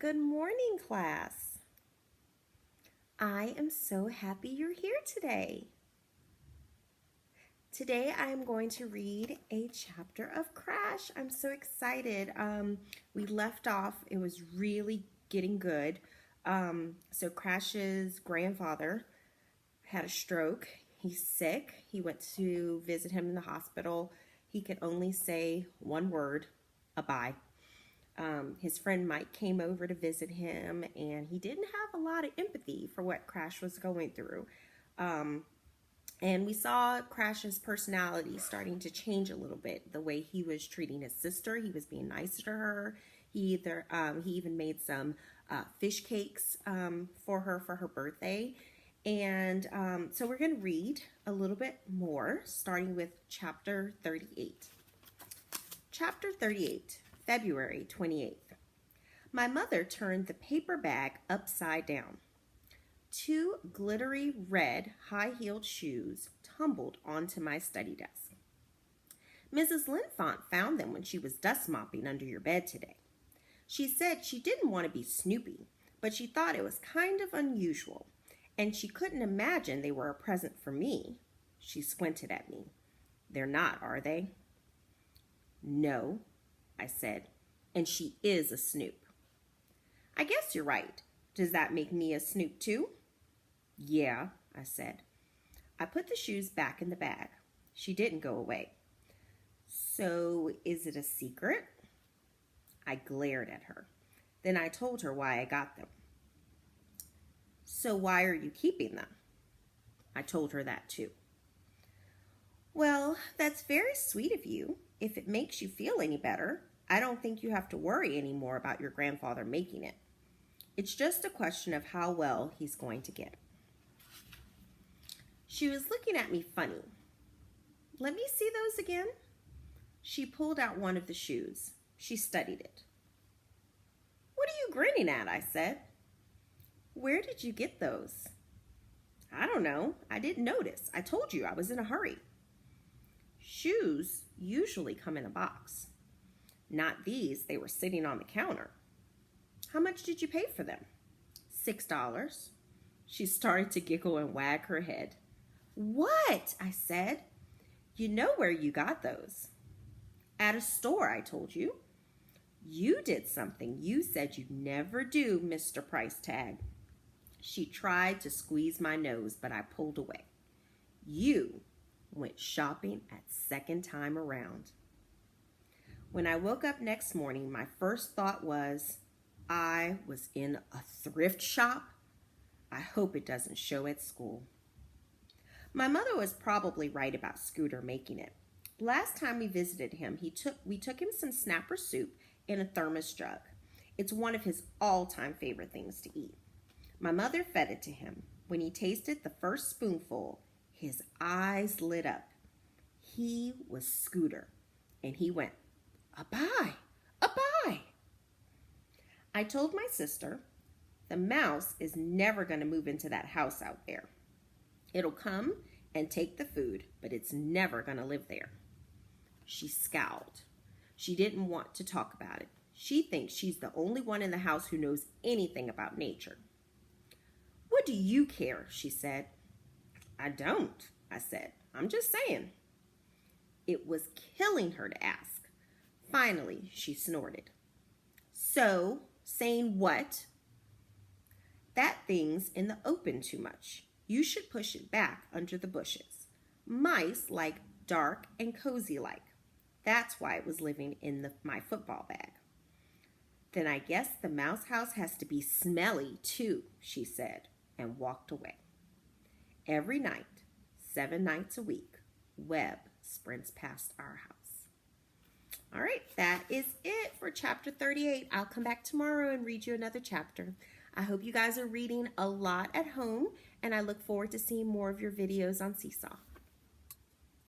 Good morning, class. I am so happy you're here today. Today I'm going to read a chapter of Crash. I'm so excited. We left off, it was really getting good. So Crash's grandfather had a stroke. He's sick. He went to visit him in the hospital. He could only say one word, bye. His friend Mike came over to visit him, and he didn't have a lot of empathy for what Crash was going through. And we saw Crash's personality starting to change a little bit. The way he was treating his sister, he was being nice to her. He even made some fish cakes for her birthday. And so we're going to read a little bit more, starting with chapter 38. Chapter 38. February 28th. My mother turned the paper bag upside down. 2 glittery red high-heeled shoes tumbled onto my study desk. Mrs. Linfont found them when she was dust mopping under your bed today. She said she didn't want to be snoopy, but she thought it was kind of unusual, and she couldn't imagine they were a present for me. She squinted at me. They're not, are they? No, I said, and she is a snoop. I guess you're right. Does that make me a snoop too? Yeah, I said. I put the shoes back in the bag. She didn't go away. So is it a secret? I glared at her. Then I told her why I got them. So why are you keeping them? I told her that too. Well, that's very sweet of you. If it makes you feel any better, I don't think you have to worry anymore about your grandfather making it. It's just a question of how well he's going to get. She was looking at me funny. Let me see those again. She pulled out one of the shoes. She studied it. What are you grinning at? I said. Where did you get those? I don't know. I didn't notice. I told you I was in a hurry. Shoes usually come in a box. Not these. They were sitting on the counter. How much did you pay for them? $6. She started to giggle and wag her head. What? I said. You know where you got those. At a store, I told you. You did something you said you'd never do, Mr. Price Tag. She tried to squeeze my nose, but I pulled away. You went shopping at second time around. When I woke up next morning, my first thought was, I was in a thrift shop. I hope it doesn't show at school. My mother was probably right about Scooter making it. Last time we visited him, we took him some snapper soup in a thermos jug. It's one of his all-time favorite things to eat. My mother fed it to him. When he tasted the first spoonful, his eyes lit up. He was Scooter, and he went, "A-bye, a-bye." I told my sister, the mouse is never going to move into that house out there. It'll come and take the food, but it's never going to live there. She scowled. She didn't want to talk about it. She thinks she's the only one in the house who knows anything about nature. What do you care? She said. I don't, I said. I'm just saying. It was killing her to ask. Finally, she snorted. So, saying what? That thing's in the open too much. You should push it back under the bushes. Mice like dark and cozy like. That's why it was living in my football bag. Then I guess the mouse house has to be smelly too, she said, and walked away. Every night, 7 nights a week, Webb sprints past our house. All right, that is it for chapter 38. I'll come back tomorrow and read you another chapter. I hope you guys are reading a lot at home, and I look forward to seeing more of your videos on Seesaw.